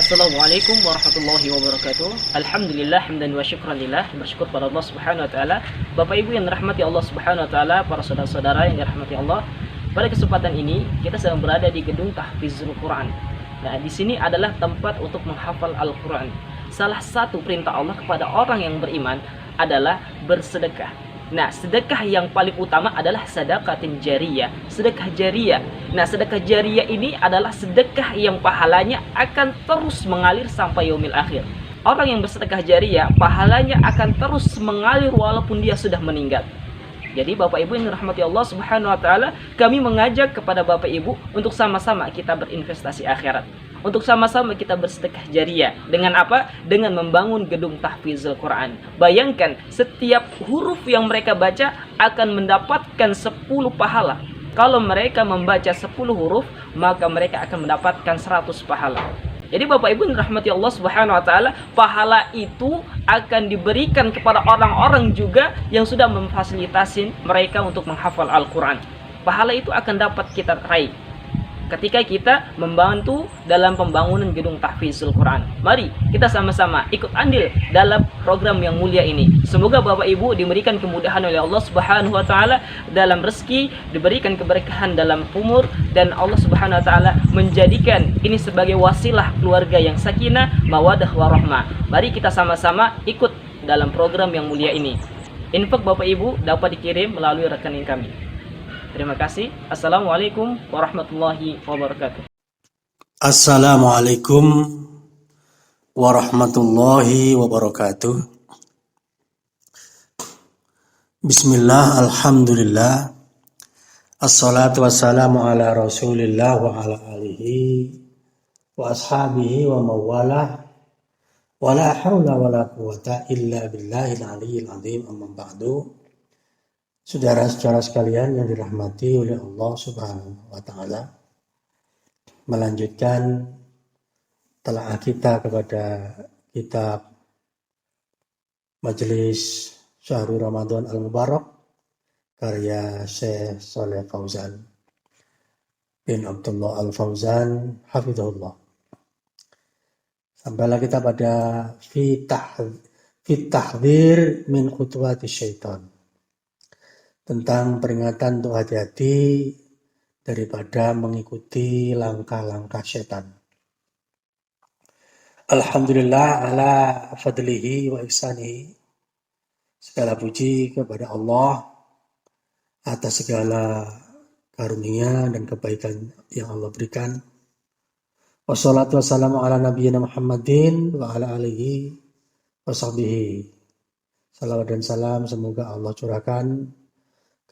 Assalamualaikum warahmatullahi wabarakatuh. Alhamdulillah hamdan wa syukranillah. Bersyukur pada Allah Subhanahu wa taala. Bapak Ibu yang dirahmati Allah Subhanahu wa taala, para saudara-saudara yang dirahmati Allah. Pada kesempatan ini kita sedang berada di gedung Tahfizul Quran. Nah, di sini adalah tempat untuk menghafal Al-Quran. Salah satu perintah Allah kepada orang yang beriman adalah bersedekah. Nah, sedekah yang paling utama adalah sedekatin jariyah, sedekah jariyah. Nah, sedekah jariyah ini adalah sedekah yang pahalanya akan terus mengalir sampai yaumil akhir. Orang yang bersedekah jariyah, pahalanya akan terus mengalir walaupun dia sudah meninggal. Jadi Bapak Ibu yang dirahmati Allah Subhanahu wa taala, kami mengajak kepada Bapak Ibu untuk sama-sama kita berinvestasi akhirat. Untuk sama-sama kita bersedekah jariyah. Dengan apa? Dengan membangun gedung tahfizul Quran. Bayangkan, setiap huruf yang mereka baca akan mendapatkan 10 pahala. Kalau mereka membaca 10 huruf, maka mereka akan mendapatkan 100 pahala. Jadi Bapak Ibu yang dirahmati Allah Subhanahu wa taala, pahala itu akan diberikan kepada orang-orang juga yang sudah memfasilitasi mereka untuk menghafal Al-Quran. Pahala itu akan dapat kita raih ketika kita membantu dalam pembangunan gedung tahfizul Quran. Mari kita sama-sama ikut andil dalam program yang mulia ini. Semoga Bapak Ibu diberikan kemudahan oleh Allah Subhanahu wa taala dalam rezeki, diberikan keberkahan dalam umur, dan Allah Subhanahu wa taala menjadikan ini sebagai wasilah keluarga yang sakinah, mawadah warahmah. Mari kita sama-sama ikut dalam program yang mulia ini. Infak Bapak Ibu dapat dikirim melalui rekening kami. Terima kasih. Assalamualaikum warahmatullahi wabarakatuh. Assalamualaikum warahmatullahi wabarakatuh. Bismillah, alhamdulillah. Assalatu wassalamu ala rasulillah wa ala alihi wa ashabihi wa mawalah. Wa la hawla wa la quwata illa billahil aliyyil azim, amma ba'du. Saudara-saudara sekalian yang dirahmati oleh Allah Subhanahu wa taala, melanjutkan telaah kita kepada kitab Majelis Syahrul Ramadan Al-Mubarak karya Syekh Shalih Fauzan bin Abdullah Al-Fauzan hafizahullah. Sampailah kita pada fi tahdhir min khutuwati syaitan, tentang peringatan untuk hati-hati daripada mengikuti langkah-langkah setan. Alhamdulillah ala fadlihi wa ihsanihi. Segala puji kepada Allah atas segala karunia dan kebaikan yang Allah berikan. Wassalatu wassalamu ala nabiyyina Muhammadin wa ala alihi wa sahbihi. Salawat dan salam semoga Allah curahkan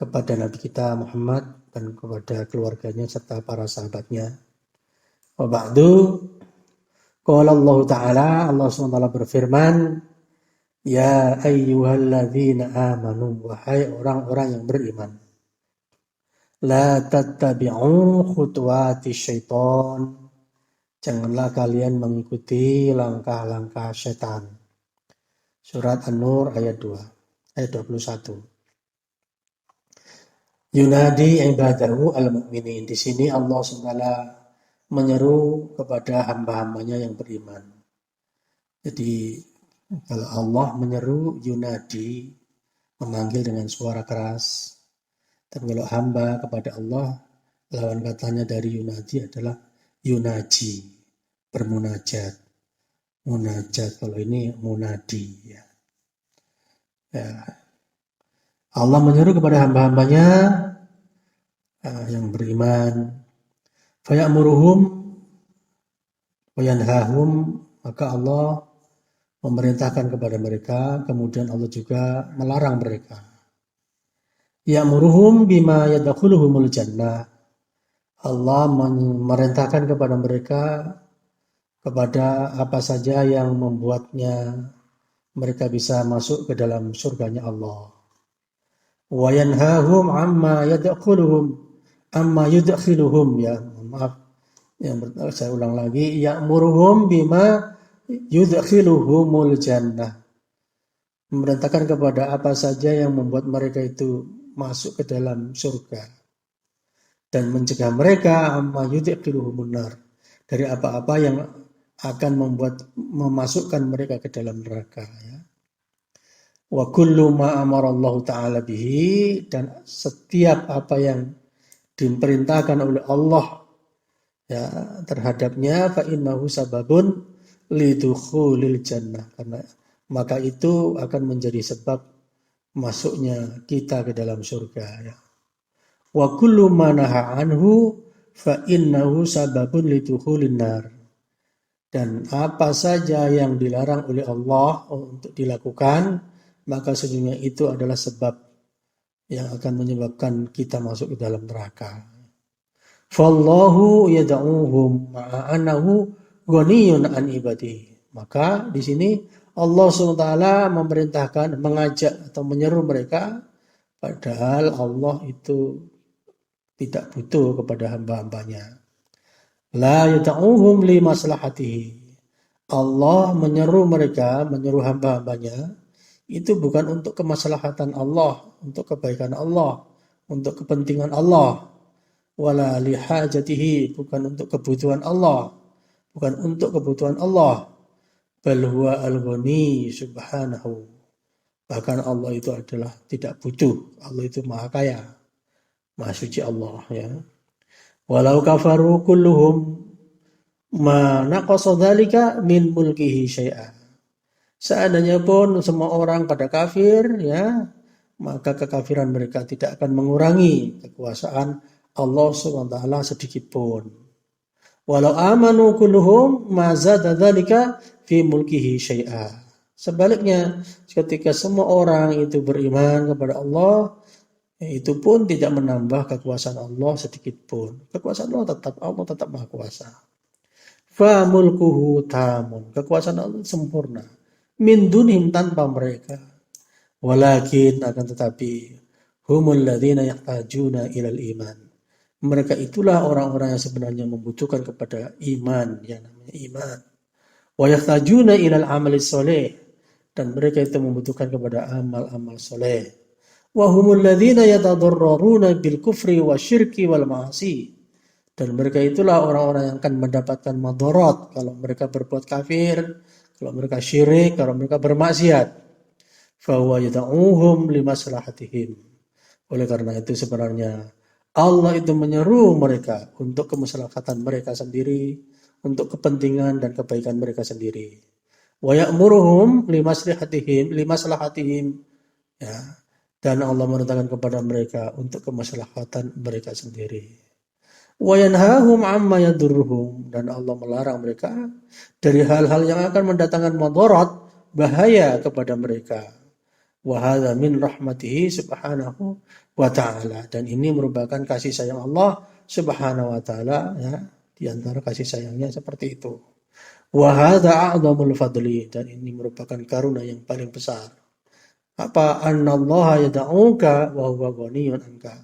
kepada Nabi kita Muhammad dan kepada keluarganya serta para sahabatnya. Wa ba'du, qala Allah Ta'ala, Allah SWT berfirman, ya ayyuhalladzina amanu, wahai orang-orang yang beriman, la tattabi'u khutuwati syaitan, janganlah kalian mengikuti langkah-langkah syaitan. Surat An-Nur ayat 2, ayat 21. Yunadi ibadahu al-mu'minin. Di sini Allah SWT menyeru kepada hamba-hambanya yang beriman. Jadi kalau Allah menyeru, yunadi, memanggil dengan suara keras. Dan kalau hamba kepada Allah, lawan katanya dari yunadi adalah yunaji, bermunajat. Munajat, kalau ini munadi. Ya. Allah menyeru kepada hamba-hambanya yang beriman, faya'muruhum wa yanhahum, maka Allah memerintahkan kepada mereka, kemudian Allah juga melarang mereka. Ya'muruhum bima yadkhuluhumul jannah, Allah memerintahkan kepada mereka kepada apa saja yang membuatnya mereka bisa masuk ke dalam surganya Allah. Wa yanhahum amma yudkhiluhum, ya maaf yang saya ulang lagi, ya'muruhum bima yudkhiluhumul jannah, memerintahkan kepada apa saja yang membuat mereka itu masuk ke dalam surga, dan mencegah mereka amma yudkhiluhumun nar, dari apa-apa yang akan memasukkan mereka ke dalam neraka, ya. Wa kullu ma amarallahu ta'ala bihi, dan setiap apa yang diperintahkan oleh Allah, ya, terhadapnya, fa innahu sababun lidukhulil jannah, karena maka itu akan menjadi sebab masuknya kita ke dalam surga, ya. Wa kullu ma naha anhu fa innahu sababun lidukhulin nar, dan apa saja yang dilarang oleh Allah untuk dilakukan, maka sesungguhnya itu adalah sebab yang akan menyebabkan kita masuk ke dalam neraka. Fallahu yad'uhum ma'a annahu ghaniyun an ibadihi. Maka di sini Allah SWT memerintahkan, mengajak atau menyeru mereka, padahal Allah itu tidak butuh kepada hamba-hambanya. La yad'uhum li maslahatihi. Allah menyeru mereka, menyeru hamba-hambanya, itu bukan untuk kemaslahatan Allah, untuk kebaikan Allah, untuk kepentingan Allah. Wala lihajatihi, bukan untuk kebutuhan Allah, bukan untuk kebutuhan Allah. Bal huwa al-ghani subhanahu. Bahkan Allah itu adalah tidak butuh. Allah itu maha kaya, maha suci Allah, ya. Walau kafaru kulluhum ma naqasa dzalika min mulkihi syai'a. Seandainya pun semua orang pada kafir, ya, maka kekafiran mereka tidak akan mengurangi kekuasaan Allah SWT sedikit pun. Walau amanu kulluhum ma zada dzalika fi mulkihi syai'a. Sebaliknya, ketika semua orang itu beriman kepada Allah, itu pun tidak menambah kekuasaan Allah sedikit pun. Kekuasaan Allah tetap maha kuasa. Fa mulkuhu tamun, kekuasaan Allah sempurna. Min dunhim, tanpa mereka. Walakin, akan tetapi, humul ladzina yahtajuna ilal iman. Mereka itulah orang-orang yang sebenarnya membutuhkan kepada iman, yang namanya iman. Wa yahtajuna ilal amali sholih, dan mereka itu membutuhkan kepada amal-amal soleh. Wa humul ladzina yatadarraruna bil kufri wasyirki wal ma'asi, dan mereka itulah orang-orang yang akan mendapatkan madarat kalau mereka berbuat kafir, kalau mereka syirik, kalau mereka bermaksiat. Fa huwa yad'uhum limaslahatihim. Oleh karena itu sebenarnya Allah itu menyeru mereka untuk kemaslahatan mereka sendiri, untuk kepentingan dan kebaikan mereka sendiri. Wa ya'muruhum limaslahatihim, ya. Dan Allah memerintahkan kepada mereka untuk kemaslahatan mereka sendiri. Wa yanhahum amma yadurruhum, dan Allah melarang mereka dari hal-hal yang akan mendatangkan madarat, bahaya kepada mereka. Wa hadza min rahmatihi subhanahu wa ta'ala, dan ini merupakan kasih sayang Allah subhanahu wa ta'ala, ya, di antara kasih sayangnya seperti itu. Wa hadza a'dhamul fadli, dan ini merupakan karunia yang paling besar. Apa? Annallaha yad'uka wa huwa ghaniyun anka,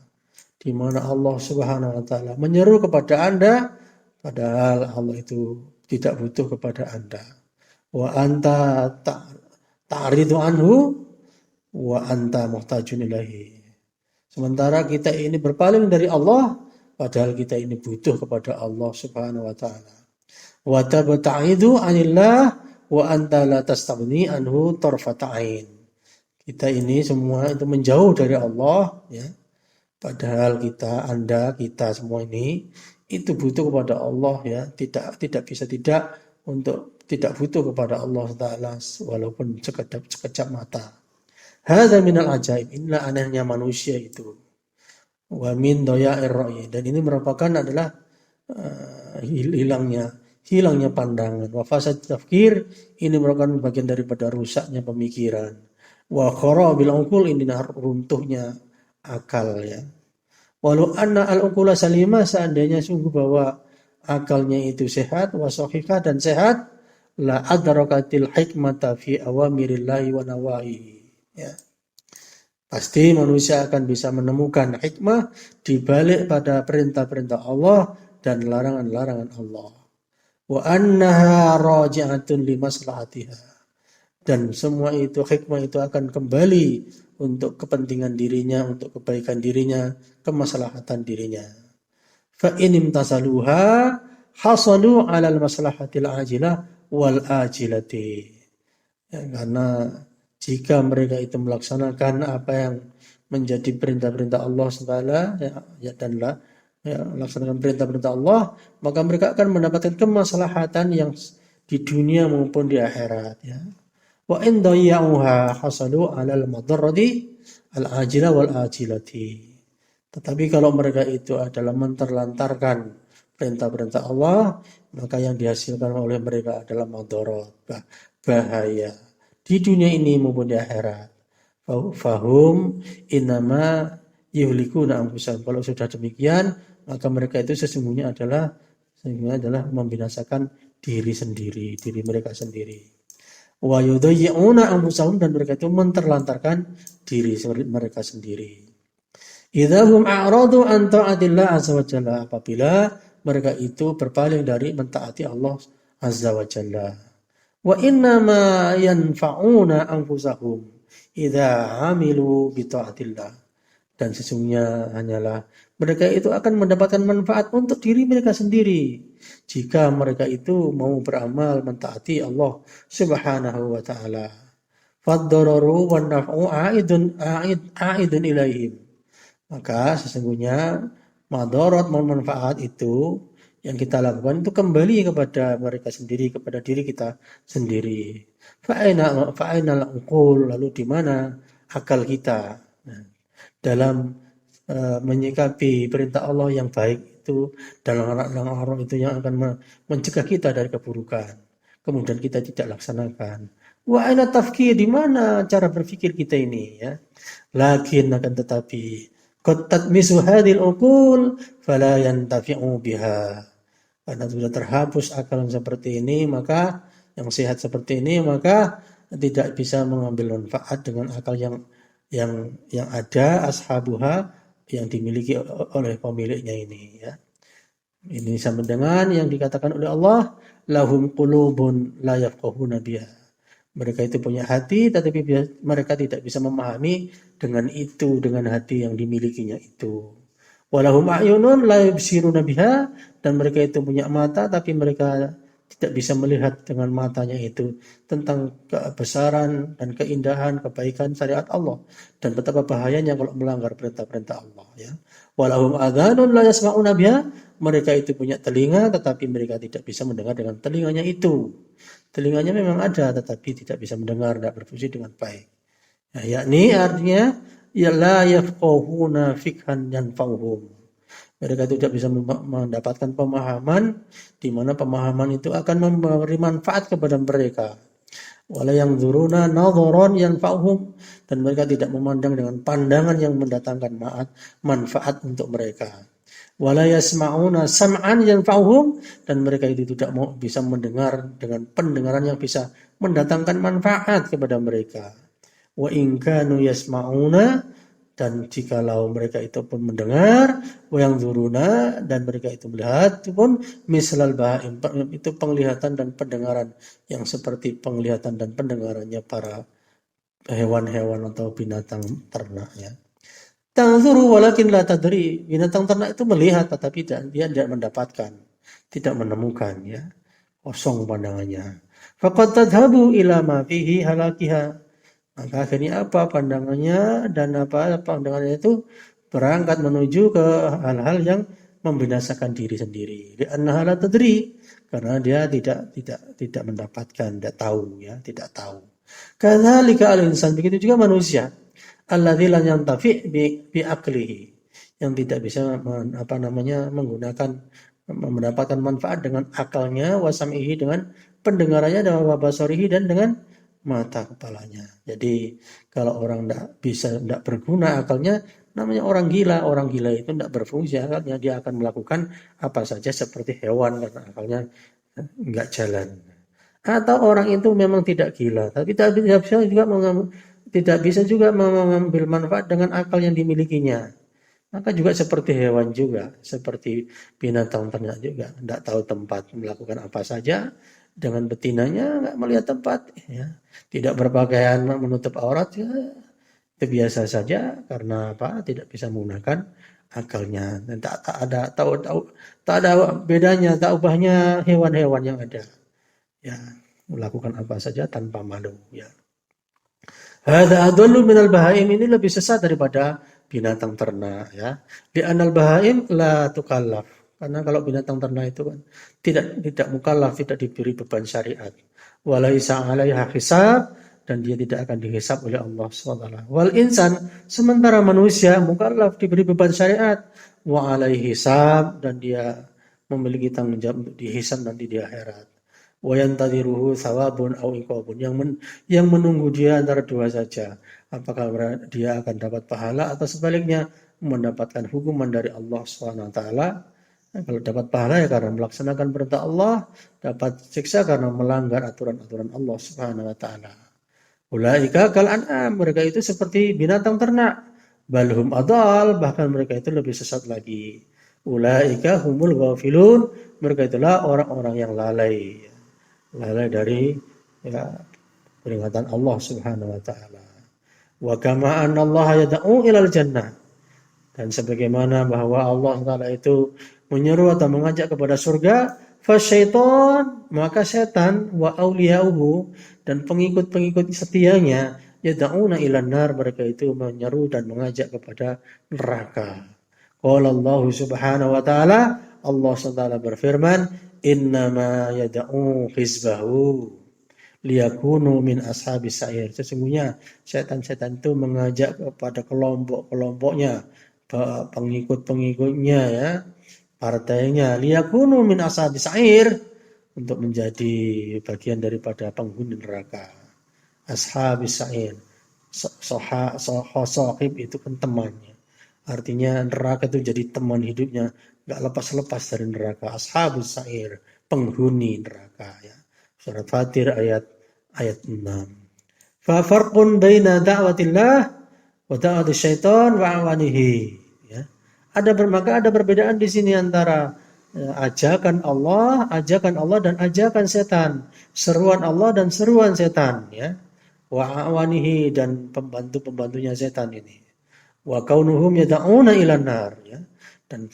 di mana Allah Subhanahu wa taala menyeru kepada Anda padahal Allah itu tidak butuh kepada Anda. Wa anta ta'ridu anhu wa anta muhtajun ilaihi. Sementara kita ini berpaling dari Allah padahal kita ini butuh kepada Allah Subhanahu wa taala. Wa tabta'idu anillah wa anta la tastaghni anhu tarfata ain. Kita ini semua itu menjauh dari Allah, ya. Padahal kita semua ini itu butuh kepada Allah, ya. Tidak bisa tidak butuh kepada Allah Taala walaupun sekejap mata. Hadza minal ajaib, inilah anehnya manusia itu. Wa min daya'ir ra'yi, dan ini merupakan adalah hilangnya pandangan. Wa fasad tafkir, ini merupakan bagian daripada rusaknya pemikiran. Wa kharabil uqul, ini runtuhnya akal, ya. Walau anna al-uqula salimah, seandainya sungguh bahwa akalnya itu sehat, wa sahihah, dan sehat, la adrakatil hikmata fi awamirillahi wa nawahihi, ya. Pasti manusia akan bisa menemukan hikmah di balik pada perintah-perintah Allah dan larangan-larangan Allah. Wa annaha raji'atun limaslahatiha, dan semua itu, hikmah itu akan kembali untuk kepentingan dirinya, untuk kebaikan dirinya, kemaslahatan dirinya. Fa in imtasaluha hasalu 'alal maslahatil ajilah wal ajilati. Ya, karena jika mereka itu melaksanakan apa yang menjadi perintah-perintah Allah SWT, laksanakan perintah-perintah Allah, maka mereka akan mendapatkan kemaslahatan yang di dunia maupun di akhirat. Ya. Wa in dayya'uha hasalu 'alal madarrati al-ajila wal ajilati. Tetapi kalau mereka itu adalah menterlantarkan perintah-perintah Allah, maka yang dihasilkan oleh mereka adalah madarat, bahaya di dunia ini maupun di akhirat. Fahum innama yuhlikuna anfusahum. Kalau sudah demikian, maka mereka itu sesungguhnya adalah membinasakan diri mereka sendiri. Wa yudayyi'una anfusahum, dan mereka itu menterlantarkan diri mereka sendiri. Idahum a'radu an ta'atillah azza wa jalla, apabila mereka itu berpaling dari mentaati Allah azza wa jalla. Wa innama yanfa'una anfusahum idza 'amilu bi ta'atillah, dan sesungguhnya hanyalah mereka itu akan mendapatkan manfaat untuk diri mereka sendiri jika mereka itu mau beramal mentaati Allah subhanahu wa ta'ala. Fad-dararu wan naf'u a'idun ilaihim. Maka sesungguhnya madarat maupun manfaat itu yang kita lakukan itu kembali kepada mereka sendiri, kepada diri kita sendiri. Fa'ainal uqul, lalu di mana akal kita dalam menyikapi perintah Allah yang baik itu, dalam orang itu yang akan mencegah kita dari keburukan, kemudian kita tidak laksanakan. Wa aina tafkir, di mana cara berpikir kita ini, ya. Lakin akan tetapi qad tatmisu hadhil uqul fala yantafi'u biha. Karena sudah terhapus akal yang seperti ini, maka yang sehat seperti ini, maka tidak bisa mengambil manfaat dengan akal yang ada, ashabuha, yang dimiliki oleh pemiliknya ini, ya. Ini sama dengan yang dikatakan oleh Allah, lahum qulubun la yafqahuna biha. Mereka itu punya hati, tetapi mereka tidak bisa memahami dengan itu, dengan hati yang dimilikinya itu. Walahum a'yunun la yubsiruna biha, dan mereka itu punya mata, tapi mereka tidak bisa melihat dengan matanya itu tentang kebesaran dan keindahan, kebaikan syariat Allah, dan betapa bahayanya kalau melanggar perintah-perintah Allah, ya. Walahum adhanun la yasma'una biha, mereka itu punya telinga, tetapi mereka tidak bisa mendengar dengan telinganya itu. Telinganya memang ada, tetapi tidak bisa mendengar, tidak berfungsi dengan baik. Nah, yakni artinya ya la yafqahuna fikhan yanfa'uhum. Mereka tidak bisa mendapatkan pemahaman di mana pemahaman itu akan memberi manfaat kepada mereka. Wala yanzuruna nadharan yanfa'uhum, dan mereka tidak memandang dengan pandangan yang mendatangkan manfaat untuk mereka. Wala yasma'una sam'an yanfa'uhum, dan mereka itu tidak mau bisa mendengar dengan pendengaran yang bisa mendatangkan manfaat kepada mereka. Wa in kanu yasma'una, dan jikalau mereka itu pun mendengar, wa yanzuruna, dan mereka itu melihat, itu pun mislal bahaim, itu penglihatan dan pendengaran yang seperti penglihatan dan pendengarannya para hewan-hewan atau binatang ternak, ya. Tanzuru walakin la tadri, binatang ternak itu melihat tetapi dia tidak mendapatkan, tidak menemukan, ya. Kosong pandangannya. Faqad tadhabu ila ma fihi halakiha. Maka akhirnya apa pandangannya, dan apa pandangannya itu berangkat menuju ke hal-hal yang membinasakan diri sendiri. Li'annaha la tadri, karena dia tidak mendapatkan, tidak tahu, ya, tidak tahu. Kadzalika al-insan, begitu juga manusia. Alladzi la yantafi bi aqlihi, yang tidak bisa mendapatkan manfaat dengan akalnya, wasam'ihi, dengan pendengarannya, dan wabasarihi, dan dengan mata kepalanya. Jadi kalau orang tidak berguna akalnya, namanya orang gila. Orang gila itu tidak berfungsi akalnya, dia akan melakukan apa saja seperti hewan karena akalnya nggak jalan. Atau orang itu memang tidak gila, tapi tidak bisa juga mengambil manfaat dengan akal yang dimilikinya. Maka juga seperti hewan juga, seperti binatang ternak juga, tidak tahu tempat, melakukan apa saja dengan betinanya, nggak melihat tempat, ya. Tidak berpakaian menutup aurat, ya. Itu biasa saja, karena apa? Tidak bisa menggunakan akalnya. Dan tak ada bedanya, tak ubahnya hewan-hewan yang ada. Ya, melakukan apa saja tanpa malu. Ya. Hadza adallu minal bahaim, ini lebih sesat daripada binatang ternak. Ya. Di anal bahaim la tukallaf. Karena kalau binatang ternak itu kan tidak mukallaf, tidak diberi beban syariat. Walaisa 'alaiha hisab, dan dia tidak akan dihisab oleh Allah SWT. Wal insan, sementara manusia mukallaf, diberi beban syariat, wa alaihi hisab, dan dia memiliki tanggung jawab untuk dihisab nanti di akhirat. Wa yantadhiruhu thawabun aw iqabun, yang menunggu dia antara dua saja. Apakah dia akan dapat pahala atau sebaliknya mendapatkan hukuman dari Allah SWT. Kalau dapat pahala ya karena melaksanakan perintah Allah, dapat siksa karena melanggar aturan-aturan Allah Subhanahu wa taala. Ulaika kal an'am, mereka itu seperti binatang ternak. Balhum adal, bahkan mereka itu lebih sesat lagi. Ulaika humul ghafilun, mereka itulah orang-orang yang lalai. Lalai dari ya, peringatan Allah Subhanahu wa taala. Wa kama anna Allah yad'u ilal jannah, dan sebagaimana bahwa Allah Ta'ala itu menyeru atau mengajak kepada surga, fasyaiton, maka setan, wa awliyauhu, dan pengikut-pengikut setianya, yad'una ilan nar, mereka itu menyeru dan mengajak kepada neraka. Qala Allah Subhanahu wa taala, Allah SWT berfirman, innama yad'u hizbahu liyakunu min ashabis sa'ir. Sesungguhnya setan-setan itu mengajak kepada kelompok-kelompoknya, pengikut-pengikutnya, ya, partainya, liyakunu min ashabis sa'ir, untuk menjadi bagian daripada penghuni neraka. Ashabis sa'ir, sahib itu kan temannya, artinya neraka itu jadi teman hidupnya, gak lepas-lepas dari neraka. Ashabus sa'ir, penghuni neraka, ya. Surat Fatir ayat 6. Fa farqun baina da'watillah wa da'wati syaitan wa awanihi. Ya. Maka ada perbedaan di sini antara ajakan Allah dan ajakan setan, seruan Allah dan seruan setan, ya. Wa awanihi, dan pembantu-pembantunya setan ini. Wa kaunuhum yad'una ilan nar, ya. Dan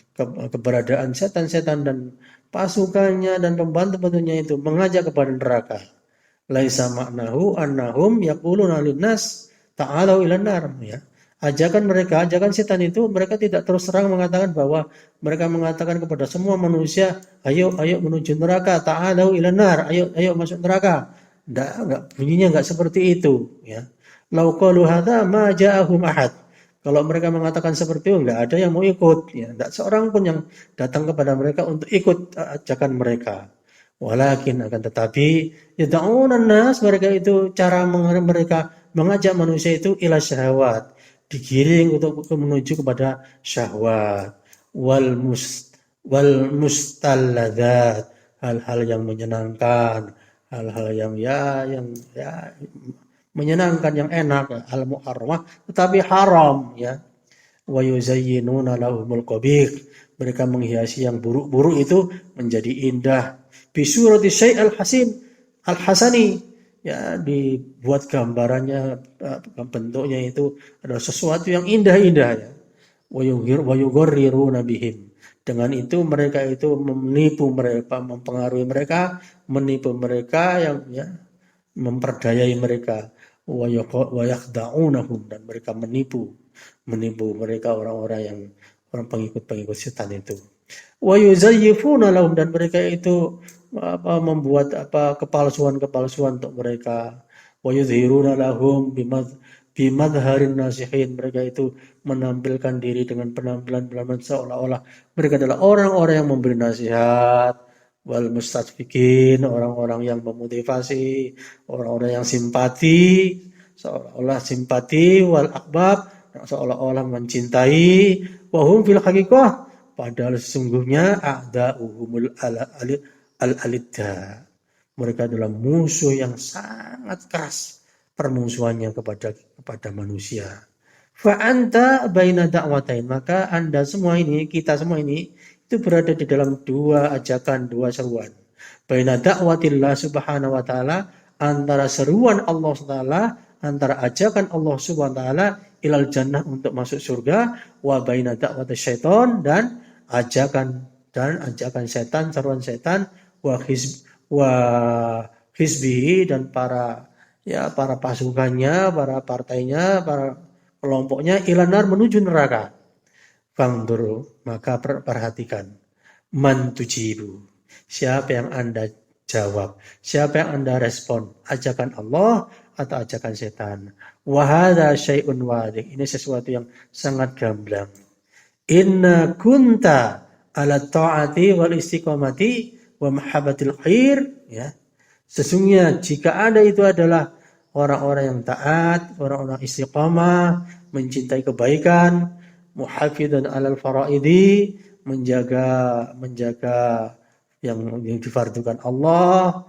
keberadaan setan-setan dan pasukannya dan pembantu-pembantunya itu mengajak kepada neraka. Laisa maknahu annahum yaquluna linnas ta'alu ilan nar, ya. Ajakan setan itu, mereka tidak terus terang mengatakan bahwa mereka mengatakan kepada semua manusia, ayo menuju neraka, ta'alu ilan nar, ayo masuk neraka. Enggak, bunyinya enggak seperti itu, ya. Lau qalu hadza ma ja'ahum ahad. Kalau mereka mengatakan seperti itu, enggak ada yang mau ikut, ya. Enggak seorang pun yang datang kepada mereka untuk ikut ajakan mereka. Walakin, akan tetapi, yad'unan nas, mereka itu cara mereka mengajak manusia itu ila syahwat, digiring untuk menuju kepada syahwat, wal mustalladzat, hal-hal yang menyenangkan, hal-hal yang menyenangkan, yang enak, al-muharramah, tetapi haram, ya. Wa yuzayyinuna lahumul qabih, mereka menghiasi yang buruk-buruk itu menjadi indah. Bisurati syai' al-hasani, ya, dibuat gambarannya, bentuknya itu adalah sesuatu yang indah-indah, ya. Wa yugharriruna bihim, dengan itu mereka itu menipu mereka, mempengaruhi mereka, menipu mereka, yang, ya, memperdayai mereka. Wa yakhda'unahum, dan mereka menipu mereka, orang pengikut-pengikut setan itu. Wa yuzayyifuna lahum, dan mereka itu membuat kepalsuan untuk mereka. Wa yudhiruna lahum bimadharin nasihin, mereka itu menampilkan diri dengan penampilan seolah-olah mereka adalah orang-orang yang memberi nasihat. Wal mustadfikin, orang-orang yang memotivasi, orang-orang yang simpati, seolah-olah simpati, wal akbab, seolah-olah mencintai, wahum fil haqiqah, padahal sesungguhnya a'da'uhumul al-alidda, mereka adalah musuh yang sangat keras permusuhannya kepada manusia. Fa anta baina da'watain, maka Anda semua ini, kita semua ini, itu berada di dalam dua ajakan, dua seruan. Baina da'watillah subhanahu wa ta'ala, antara seruan Allah SWT, antara ajakan Allah Subhanahu wa taala ilal jannah untuk masuk surga wa baina da'wati syaiton dan ajakan setan, seruan setan wa hizbihi dan para pasukannya, para partainya, para kelompoknya ilanar menuju neraka. Fangduru, maka perhatikan. Man tujibu. Siapa yang Anda jawab? Siapa yang Anda respon? Ajakan Allah atau ajakan setan? Wahada syai'un wadih. Ini sesuatu yang sangat gamblang. Inna kunta ala ta'ati wal istiqamati wa mahabbatil khair. Ya. Sesungguhnya jika Anda itu adalah orang-orang yang taat, orang-orang istiqamah, mencintai kebaikan, muhafidun alal faraidi, menjaga yang difardukan Allah,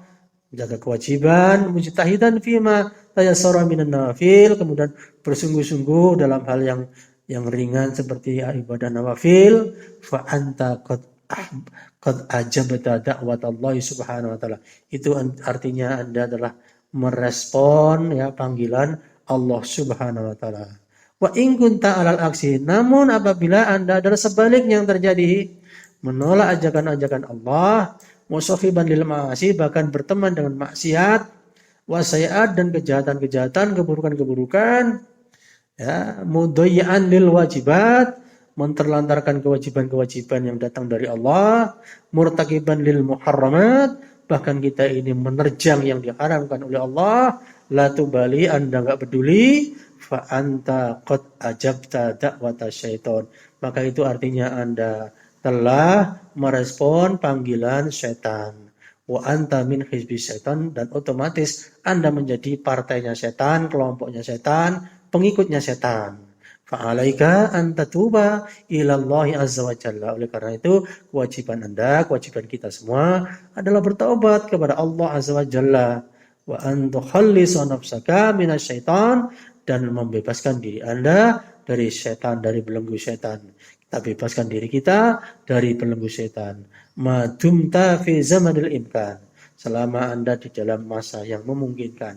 menjaga kewajiban, mujtahidan fima tayassara minan nawafil, kemudian bersungguh-sungguh dalam hal yang ringan seperti ibadah nawafil, fa anta qad ajabta da'watallahi subhanahu wa ta'ala. Itu artinya Anda adalah merespon panggilan Allah subhanahu wa ta'ala. Wa in kunta alal aksi, namun apabila Anda adalah sebaliknya yang terjadi, menolak ajakan-ajakan Allah, musahiban lil ma'asi, bahkan berteman dengan maksiat, wasayiat dan kejahatan-kejahatan, keburukan-keburukan, mudayyan lil wajibat, menterlantarkan kewajiban-kewajiban yang datang dari Allah, murtakiban lil muharramat, bahkan kita ini menerjang yang diharamkan oleh Allah, la tubali, Anda enggak peduli, fa anta qad ajabta da'wata syaiton, maka itu artinya Anda telah merespon panggilan setan. Wa anta min hizbi syaitan, dan otomatis Anda menjadi partainya setan, kelompoknya setan, pengikutnya setan. Fa'alaika an tatuba ilallahi azza wa jalla. Oleh karena itu, kewajiban Anda, kewajiban kita semua adalah bertaubat kepada Allah azza wa jalla. Wa an tukhallisa nafsaka minasyaitan, dan membebaskan diri Anda dari setan, dari belenggu setan. Kita bebaskan diri kita dari belenggu setan. Ma dumta fi zamanil imkan. Selama Anda di dalam masa yang memungkinkan,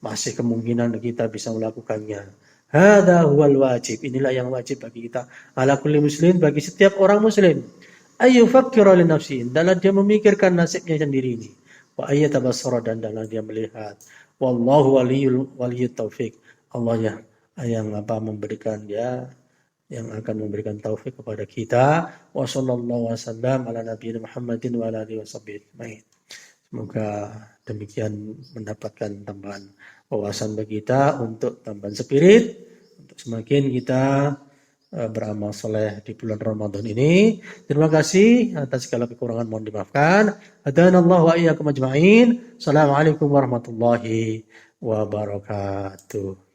masih kemungkinan kita bisa melakukannya. Hada huwal wajib. Inilah yang wajib bagi kita. Ala kulli muslim, bagi setiap orang muslim. Ayu fakkira li nafsi, dalam dia memikirkan nasibnya sendiri ini. Wa ayyatabassara, dan dalam dia melihat. Wallahu waliyut taufik. Allah yang memberikan yang akan memberikan taufik kepada kita. Wa sallallahu wasallam ala nabiyina Muhammadin wa ala alihi washabbihi. Semoga demikian mendapatkan tambahan wawasan bagi kita, untuk tambahan spirit, untuk semakin kita beramal soleh di bulan Ramadan ini. Terima kasih atas segala kekurangan, mohon dimaafkan. Hadanallahu wa iyyakum ajma'in. Assalamualaikum warahmatullahi wabarakatuh.